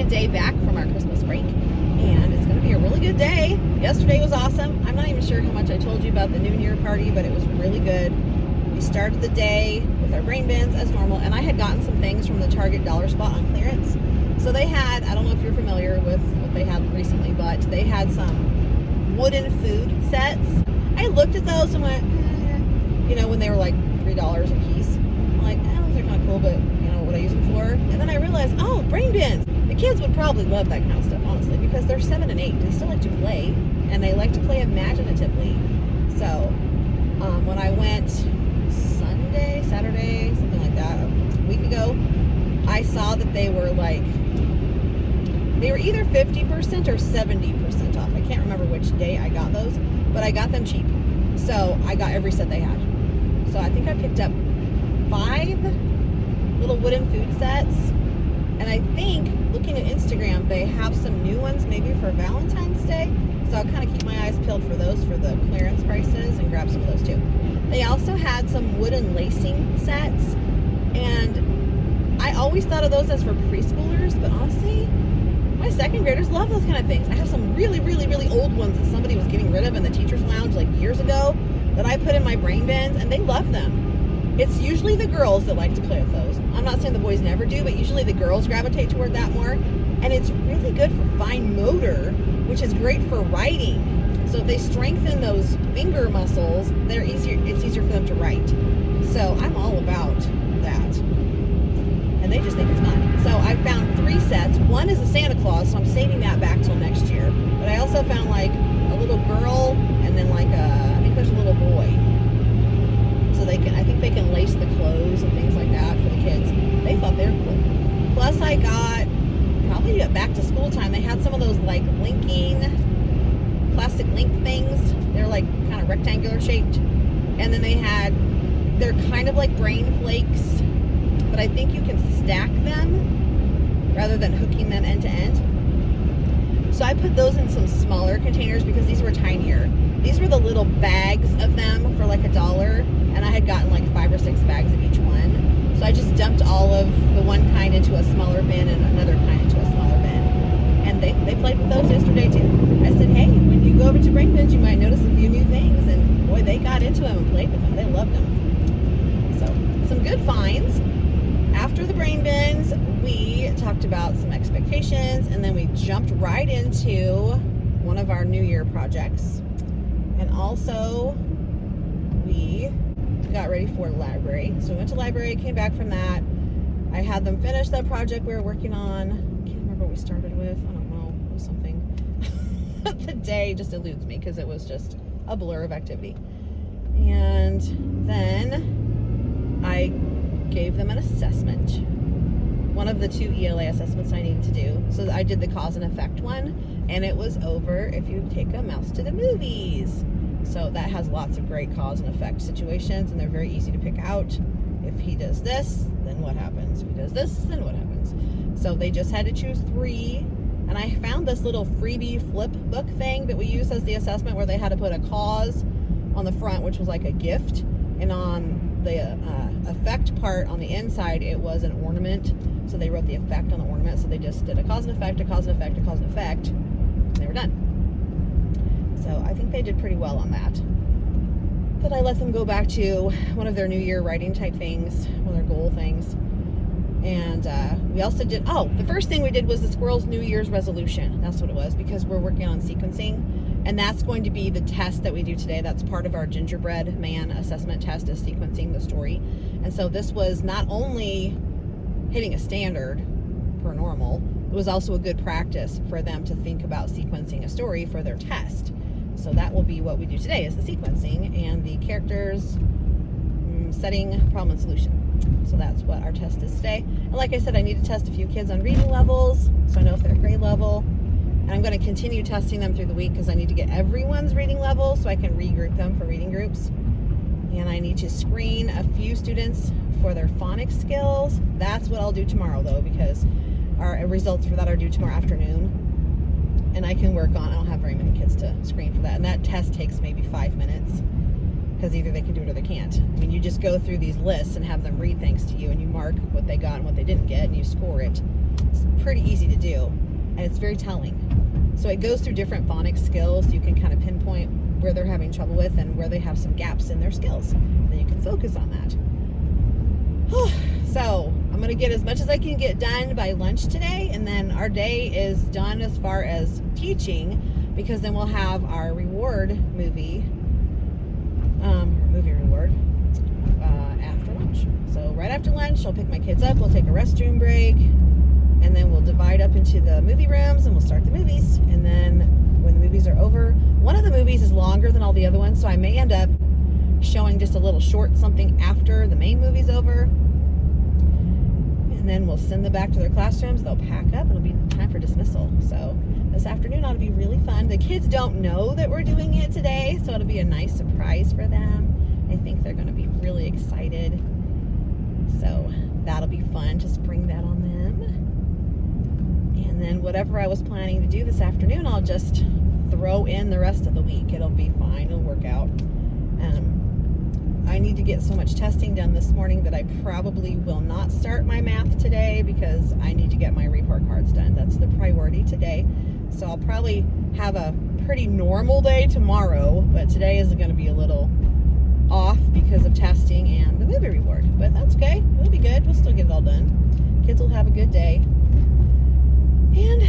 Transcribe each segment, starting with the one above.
Day back from our Christmas break, and it's going to be a really good day. Yesterday was awesome. I'm not even sure how much I told you about the New Year party, but it was really good. We started the day with our brain bins as normal, and I had gotten some things from the Target dollar spot on clearance. So they had, I don't know if you're familiar with what they had recently, but they had some wooden food sets. I looked at those and went, you know, when they were like $3 a piece. I'm like, those are kind of cool, but you know, what would I use them for? And then I realized, oh, brain bins. The kids would probably love that kind of stuff, honestly, because they're 7 and 8. They still like to play, and they like to play imaginatively. So, when I went Saturday, something like that, a week ago, I saw that they were either 50% or 70% off. I can't remember which day I got those, but I got them cheap. So, I got every set they had. So, I think I picked up 5 little wooden food sets. And I think, looking at Instagram, they have some new ones maybe for Valentine's Day. So I'll kind of keep my eyes peeled for those for the clearance prices and grab some of those too. They also had some wooden lacing sets. And I always thought of those as for preschoolers, but honestly, my second graders love those kind of things. I have some really, really, really old ones that somebody was getting rid of in the teacher's lounge like years ago that I put in my brain bins, and they love them. It's usually the girls that like to play with those. I'm not saying the boys never do, but usually the girls gravitate toward that more. And it's really good for fine motor, which is great for writing. So if they strengthen those finger muscles, it's easier for them to write. So I'm all about that. And they just think it's fun. So I found 3 sets. One is a Santa Claus, so I'm saving that back till next year. But I also found like a little girl and then I think there's a little boy. So I think they can lace the clothes and things like that for the kids. They thought they were cool. Plus I got, probably at back to school time, they had some of those like linking, plastic link things. They're like kind of rectangular shaped. And then they're kind of like brain flakes, but I think you can stack them rather than hooking them end to end. So I put those in some smaller containers because these were tinier. These were the little bags of them for like $1, and I had gotten like 5 or 6 bags of each one. So I just dumped all of the one kind into a smaller bin and another kind into a smaller bin. And they played with those yesterday too. I said, hey, when you go over to brain bins, you might notice a few new things. And boy, they got into them and played with them. They loved them. So some good finds. After the brain bins, we talked about some expectations, and then we jumped right into one of our New Year projects. And also, we got ready for library. So we went to library, came back from that. I had them finish that project we were working on. Can't remember what we started with. I don't know. It was something. The day just eludes me because it was just a blur of activity. And then I gave them an assessment. One of the 2 ELA assessments I needed to do. So I did the cause and effect one, and it was over if you take a mouse to the movies. So that has lots of great cause and effect situations, and they're very easy to pick out. If he does this, then what happens? If he does this, then what happens? So they just had to choose 3, and I found this little freebie flip book thing that we use as the assessment where they had to put a cause on the front, which was like a gift, and on the effect part on the inside, it was an ornament. So they wrote the effect on the ornament. So they just did a cause and effect, a cause and effect, a cause and effect, and they were done. So I think they did pretty well on that. But I let them go back to one of their New Year writing type things, one of their goal things. And we also did, the first thing we did was the squirrel's New Year's resolution. That's what it was, because we're working on sequencing. And that's going to be the test that we do today. That's part of our gingerbread man assessment test, is sequencing the story. And so this was not only hitting a standard per normal, it was also a good practice for them to think about sequencing a story for their test. So that will be what we do today, is the sequencing and the characters, setting, problem, and solution. So that's what our test is today. And like I said, I need to test a few kids on reading levels, so I know if they're grade level. And I'm going to continue testing them through the week because I need to get everyone's reading level so I can regroup them for reading groups. And I need to screen a few students for their phonics skills. That's what I'll do tomorrow, though, because our results for that are due tomorrow afternoon. And I can work on, I don't have very many kids to screen for that. And that test takes maybe 5 minutes. because either they can do it or they can't. I mean, you just go through these lists and have them read things to you, and you mark what they got and what they didn't get, and you score it. It's pretty easy to do, and it's very telling. So it goes through different phonics skills. You can kind of pinpoint where they're having trouble with and where they have some gaps in their skills. Then you can focus on that. So I'm going to get as much as I can get done by lunch today, and then our day is done as far as teaching, because then we'll have our reward movie reward after lunch. So right after lunch, I'll pick my kids up, we'll take a restroom break, and then we'll divide up into the movie rooms and we'll start the movies. And then when the movies are over, one of the movies is longer than all the other ones, so I may end up showing just a little short something after the main movie's over. And then we'll send them back to their classrooms. They'll pack up and it'll be time for dismissal. So this afternoon ought to be really fun. The kids don't know that we're doing it today, so it'll be a nice surprise for them. I think they're going to be really excited. So that'll be fun to spring that on them. And then whatever I was planning to do this afternoon, I'll just throw in the rest of the week. It'll be fine. It'll work out. I need to get so much testing done this morning that I probably will not start my math today, because I need to get my report cards done. That's the priority today. So I'll probably have a pretty normal day tomorrow, but today is going to be a little off because of testing and the movie reward. But that's okay. It'll be good. We'll still get it all done. Kids will have a good day. And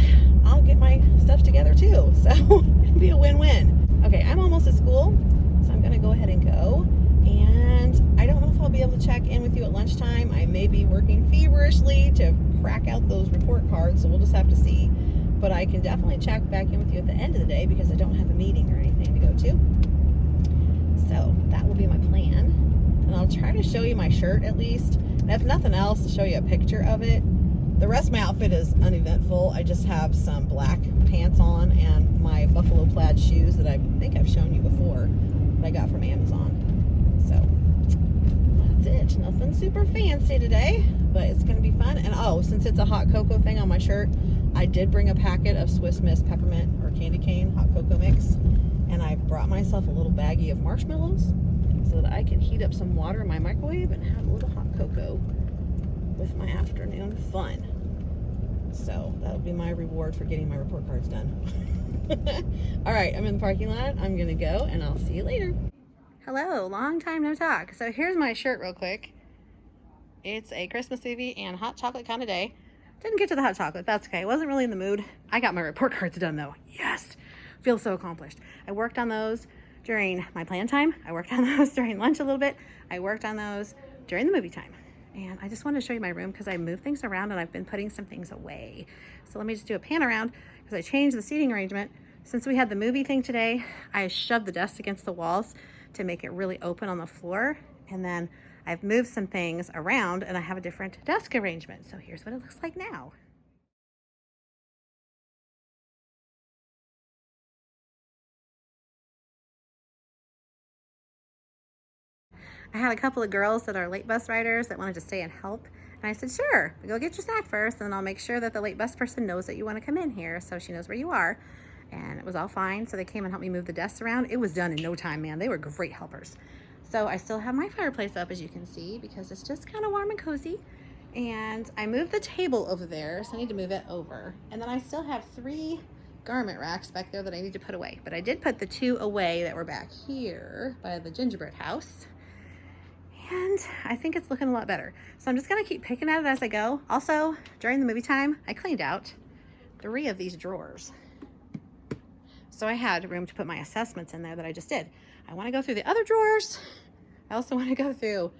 I'll get my stuff together too. So it'll be a win-win. Okay, I'm almost at school, so I'm going to go ahead and go. And I don't know if I'll be able to check in with you at lunchtime. I may be working feverishly to crack out those report cards, so we'll just have to see. But I can definitely check back in with you at the end of the day, because I don't have a meeting or anything to go to. So that will be my plan. And I'll try to show you my shirt at least. And if nothing else, to show you a picture of it. The rest of my outfit is uneventful. I just have some black pants on and my buffalo plaid shoes that I think I've shown you before, that I got from Amazon. So that's it. Nothing super fancy today, but it's going to be fun. And oh, since it's a hot cocoa thing on my shirt, I did bring a packet of Swiss Miss peppermint or candy cane hot cocoa mix, and I brought myself a little baggie of marshmallows so that I can heat up some water in my microwave and have a little hot cocoa with my afternoon fun. So that'll be my reward for getting my report cards done. All right, I'm in the parking lot. I'm going to go, and I'll see you later. Hello, long time no talk. So here's my shirt real quick. It's a Christmas movie and hot chocolate kind of day. Didn't get to the hot chocolate. That's okay. Wasn't really in the mood. I got my report cards done though. Yes. Feel so accomplished. I worked on those during my plan time. I worked on those during lunch a little bit. I worked on those during the movie time. And I just wanted to show you my room because I moved things around and I've been putting some things away. So let me just do a pan around because I changed the seating arrangement. Since we had the movie thing today, I shoved the desk against the walls to make it really open on the floor. And then I've moved some things around and I have a different desk arrangement. So here's what it looks like now. I had a couple of girls that are late bus riders that wanted to stay and help. And I said, sure, go get your snack first, and I'll make sure that the late bus person knows that you want to come in here so she knows where you are. And it was all fine. So they came and helped me move the desks around. It was done in no time, man. They were great helpers. So I still have my fireplace up, as you can see, because it's just kind of warm and cozy. And I moved the table over there, so I need to move it over. And then I still have 3 garment racks back there that I need to put away. But I did put the 2 away that were back here by the gingerbread house. And I think it's looking a lot better. So I'm just gonna keep picking at it as I go. Also, during the movie time, I cleaned out 3 of these drawers. So I had room to put my assessments in there that I just did. I wanna go through the other drawers. I also wanna go through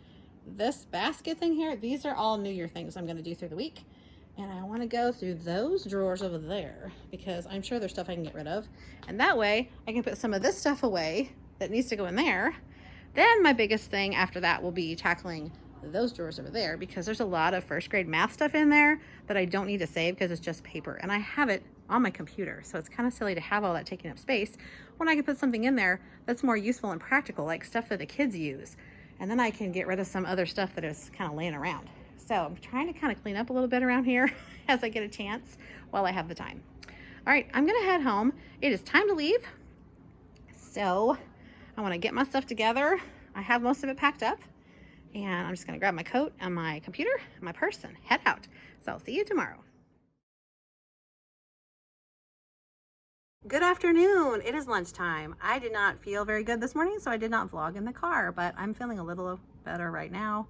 this basket thing here. These are all New Year things I'm gonna do through the week. And I wanna go through those drawers over there because I'm sure there's stuff I can get rid of. And that way I can put some of this stuff away that needs to go in there. Then my biggest thing after that will be tackling those drawers over there because there's a lot of first grade math stuff in there that I don't need to save because it's just paper and I have it on my computer. So it's kind of silly to have all that taking up space when I can put something in there that's more useful and practical, like stuff that the kids use. And then I can get rid of some other stuff that is kind of laying around. So I'm trying to kind of clean up a little bit around here as I get a chance while I have the time. All right, I'm gonna head home. It is time to leave. So I want to get my stuff together. I have most of it packed up, and I'm just gonna grab my coat and my computer, and my purse, and head out. So I'll see you tomorrow. Good afternoon. It is lunchtime. I did not feel very good this morning, so I did not vlog in the car, but I'm feeling a little better right now.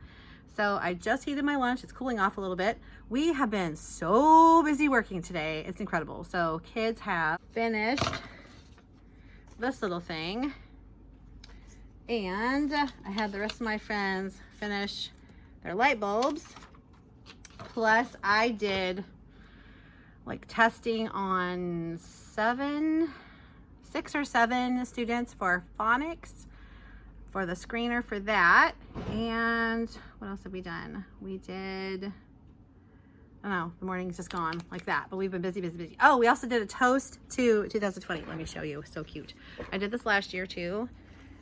So I just heated my lunch. It's cooling off a little bit. We have been so busy working today. It's incredible. So kids have finished this little thing, and I had the rest of my friends finish their light bulbs. Plus I did like testing on 6 or 7 students for phonics, for the screener for that. And what else have we done? We did, I don't know, the morning's just gone like that, but we've been busy, busy, busy. Oh, we also did a toast to 2020. Let me show you, so cute. I did this last year too,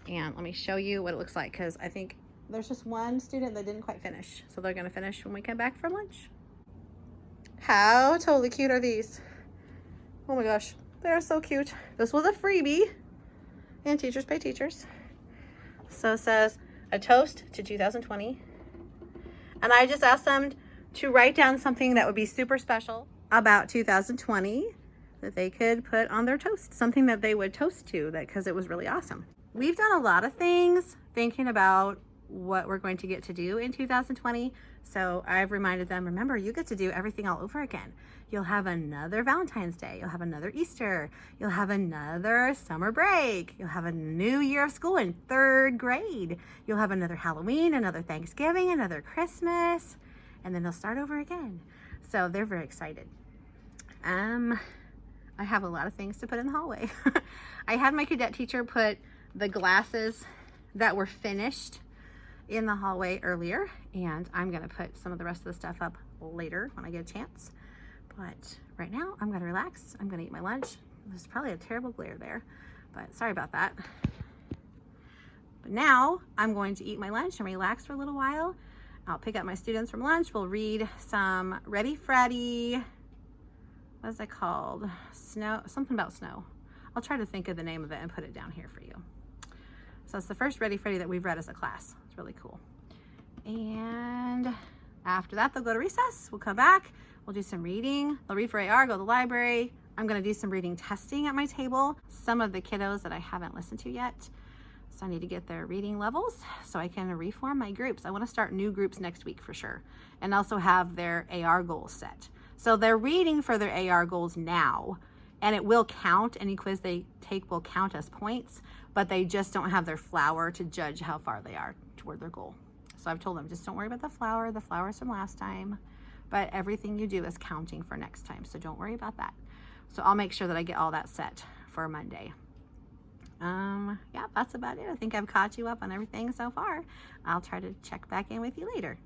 and let me show you what it looks like, because I think there's just one student that didn't quite finish, so they're gonna finish when we come back from lunch. How totally cute are these? Oh my gosh, they're so cute. This was a freebie, and teachers pay teachers. So it says, a toast to 2020. And I just asked them to write down something that would be super special about 2020 that they could put on their toast, something that they would toast to, that because it was really awesome. We've done a lot of things thinking about what we're going to get to do in 2020. So I've reminded them, remember, you get to do everything all over again. You'll have another Valentine's Day. You'll have another Easter. You'll have another summer break. You'll have a new year of school in 3rd grade. You'll have another Halloween, another Thanksgiving, another Christmas, and then they'll start over again. So they're very excited. I have a lot of things to put in the hallway. I had my cadet teacher put the glasses that were finished in the hallway earlier, and I'm gonna put some of the rest of the stuff up later when I get a chance. But right now I'm gonna relax. I'm gonna eat my lunch. There's probably a terrible glare there, but sorry about that. But now I'm going to eat my lunch and relax for a little while. I'll pick up my students from lunch. We'll read some Ready Freddy, what is it called? Snow, something about snow. I'll try to think of the name of it and put it down here for you. So it's the first Ready Freddy that we've read as a class. It's really cool. And after that, they'll go to recess. We'll come back. We'll do some reading. They'll read for AR, go to the library. I'm gonna do some reading testing at my table. Some of the kiddos that I haven't listened to yet. So I need to get their reading levels so I can reform my groups. I wanna start new groups next week for sure. And also have their AR goals set. So they're reading for their AR goals now, and it will count. Any quiz they take will count as points, but they just don't have their flower to judge how far they are toward their goal. So I've told them, just don't worry about the flower's from last time, but everything you do is counting for next time, so don't worry about that. So I'll make sure that I get all that set for Monday. Yeah, that's about it. I think I've caught you up on everything so far. I'll try to check back in with you later.